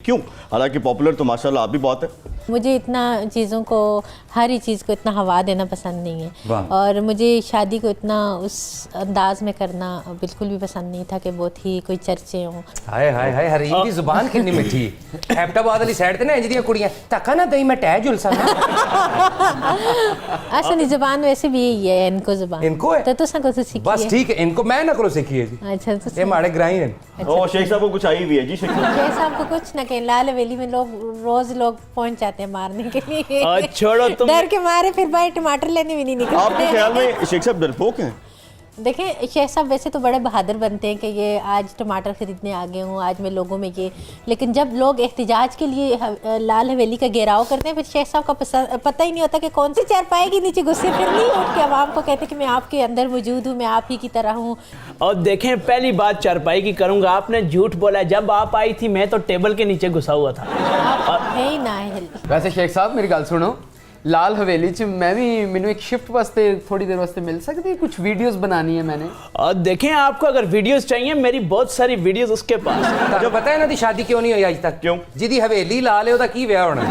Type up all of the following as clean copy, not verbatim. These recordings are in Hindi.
क्यों? हालांकि पॉपुलर तो माशाल्लाह आप भी बहुत है। मुझे इतना चीज़ों को, हर ही चीज़ को इतना हवा देना पसंद नहीं है और मुझे शादी को इतना उस अंदाज में करना बिल्कुल भी पसंद नहीं था कि बहुत ही कोई चर्चे हों। हाय हाय हाय, हरीम की जुबान कितनी मिठी है। हैप्टाबाद वाली साइड ते ना इंज दियां कुड़ियां धक्का ना दई मैं टह जुलसा ना। असली जुबान वैसे भी यही है, इनको जुबान इनको है तो तुसा को सीखी बस है। ठीक है, इनको मैं ना करो सीखी है जी। अच्छा तो ये माड़े ग्राई हैं। ओ शेख साहब को कुछ आई हुई है जी। शेख साहब को कुछ ना कहें, लाल हवेली में लोग रोज पहुंच जाते हैं मारने के लिए। छोड़ो तुम, डर के मारे फिर भाई टमाटर लेने भी नहीं निकलते। आपके ख्याल में शेख साहब डरपोक हैं? देखें शेख साहब वैसे तो बड़े बहादुर बनते हैं कि ये आज टमाटर ख़रीदने आ गए हूँ, आज मैं लोगों में ये, लेकिन जब लोग एहतिजाज के लिए लाल हवेली का घेराव करते हैं फिर शेख साहब का पता ही नहीं होता कि कौन सी चारपाई के नीचे घुसे फिर नहीं उठ के आवाम को कहते कि मैं आपके अंदर मौजूद हूँ, मैं आप ही की तरह हूँ। और देखें पहली बात चारपाई की करूँगा, आपने झूठ बोला। जब आप आई थी मैं तो टेबल के नीचे घुसा हुआ था। है ही ना है। वैसे शेख साहब मेरी गल सुनो, लाल हवेली च मैं भी मैंने एक शिफ्ट वास्ते थोड़ी देर वास्ते मिल सकती है? कुछ वीडियोस बनानी है मैंने। और देखें आपको अगर वीडियोस चाहिए, मेरी बहुत सारी वीडियोस उसके पास। जो पता है ना दी शादी क्यों नहीं हुई आज तक? क्यों? जिदी हवेली लाल है ओदा की ब्याह होना।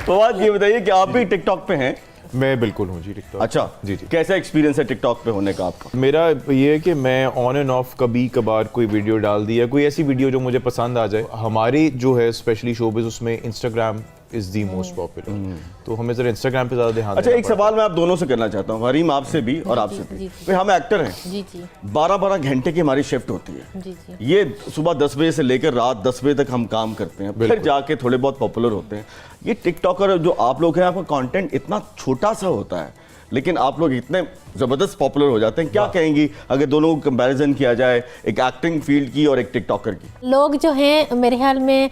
तो बात ये बताइए कि आप भी टिकटॉक पे हैं? मैं बिल्कुल हूँ जी टिकटॉक। अच्छा जी जी। कैसा एक्सपीरियंस है टिकटॉक पे होने का आपका? मेरा ये है कि मैं ऑन एंड ऑफ कभी कभार कोई वीडियो डाल दिया, कोई ऐसी वीडियो जो मुझे पसंद आ जाए। हमारी जो है स्पेशली शोबिज़ उसमें Instagram is the most popular, तो हमें जरा इंस्टाग्राम पे ज़्यादा ध्यान। अच्छा एक सवाल मैं आप दोनों से करना चाहता हूँ, हरीम आपसे भी और आपसे भी। भाई हम एक्टर हैं, जी जी 12-12 घंटे की हमारी शिफ्ट होती है। जी जी। ये सुबह 10 बजे से लेकर रात 10 बजे तक हम काम करते हैं, फिर जाके थोड़े बहुत पॉपुलर होते हैं। ये टिकटॉकर जो आप लोग हैं, आपका कंटेंट इतना छोटा सा होता है लेकिन आप लोग इतने ज़बरदस्त पॉपुलर हो जाते हैं। क्या कहेंगी अगर दोनों को कंपैरिजन किया जाए, एक एक्टिंग फील्ड की और एक टिकटॉकर की? लोग जो हैं मेरे ख्याल में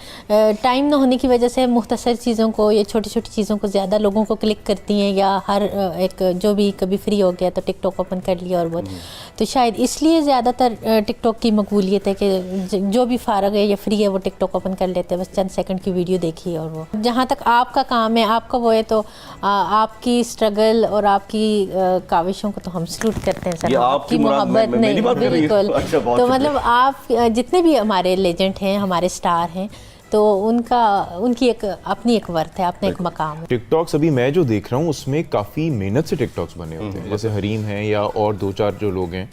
टाइम ना होने की वजह से मुख्तसर चीज़ों को या छोटी छोटी चीज़ों को ज़्यादा लोगों को क्लिक करती हैं, या हर एक जो भी कभी फ्री हो गया तो टिकटॉक ओपन कर लिया और बहुत, तो शायद इसलिए ज़्यादातर टिकटॉक की मकबूलियत है कि जो भी फारग है या फ्री है वो टिकटॉक ओपन कर लेते हैं, बस चंद सेकंड की वीडियो देखी और वो। जहाँ तक आपका काम है, आपका वो है, तो आपकी स्ट्रगल और आपकी काविशों को तो हम सलूट करते हैं सर। आपकी मोहब्बत नहीं, बिल्कुल। अच्छा, तो मतलब आप जितने भी हमारे लेजेंड हैं, हमारे स्टार हैं, तो उनकी एक अपनी एक वर्थ है, अपना एक मकाम है। टिकटॉक्स अभी मैं जो देख रहा हूँ उसमें काफ़ी मेहनत से टिकटॉक्स बने होते हैं। जैसे हरीम हैं या और 2-4 जो लोग हैं,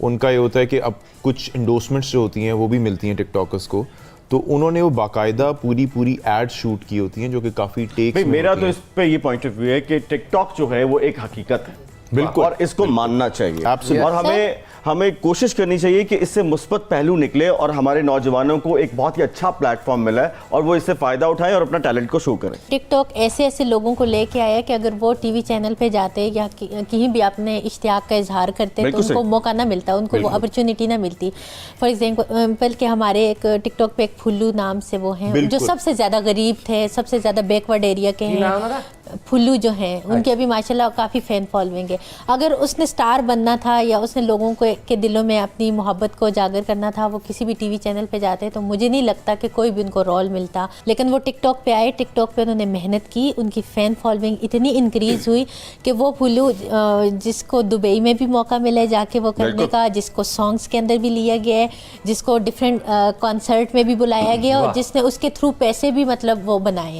उनका ये होता है कि अब कुछ इंडोर्समेंट्स जो होती हैं वो भी मिलती हैं टिकटॉकर्स को, तो उन्होंने वो बाकायदा पूरी एड शूट की होती हैं जो कि काफ़ी टेक्स। मेरा तो इस पे ये पॉइंट ऑफ व्यू है कि टिकटॉक जो है वो एक हकीकत है, बिल्कुल, और इसको मानना चाहिए। Absolutely. और हमें कोशिश करनी चाहिए कि इससे मुस्बत पहलू निकले और हमारे नौजवानों को एक बहुत ही अच्छा प्लेटफॉर्म मिला है और वो इससे फायदा उठाएं और अपना टैलेंट को शो करें। टिकटॉक ऐसे ऐसे लोगों को लेके आया कि अगर वो टीवी चैनल पे जाते या कहीं भी अपने इश्तियाक का इजहार करते तो उनको मौका ना मिलता, उनको वो अपॉर्चुनिटी ना मिलती। फॉर एग्जाम्पल कि हमारे एक टिकटॉक पे एक फुल्लू नाम से वो हैं जो सबसे ज़्यादा गरीब थे, सबसे ज़्यादा बैकवर्ड एरिया के हैं, फुल्लू जो हैं, उनकी अभी माशाल्लाह काफ़ी फ़ैन फॉलोइंग है। अगर उसने स्टार बनना था या उसने लोगों को के दिलों में अपनी मोहब्बत को उजागर करना था, वो किसी भी टीवी चैनल पे जाते तो मुझे नहीं लगता कि कोई भी उनको रोल मिलता। लेकिन वो टिकटॉक पे आए, टिकटॉक पे उन्होंने मेहनत की, उनकी फ़ैन फॉलोइंग इतनी इंक्रीज़ हुई कि वो फुल्लू जिसको दुबई में भी मौका मिला जाके वो करने का, जिसको सॉन्ग्स के अंदर भी लिया गया है, जिसको डिफरेंट कॉन्सर्ट में भी बुलाया गया और जिसने उसके थ्रू पैसे भी मतलब वो बनाए।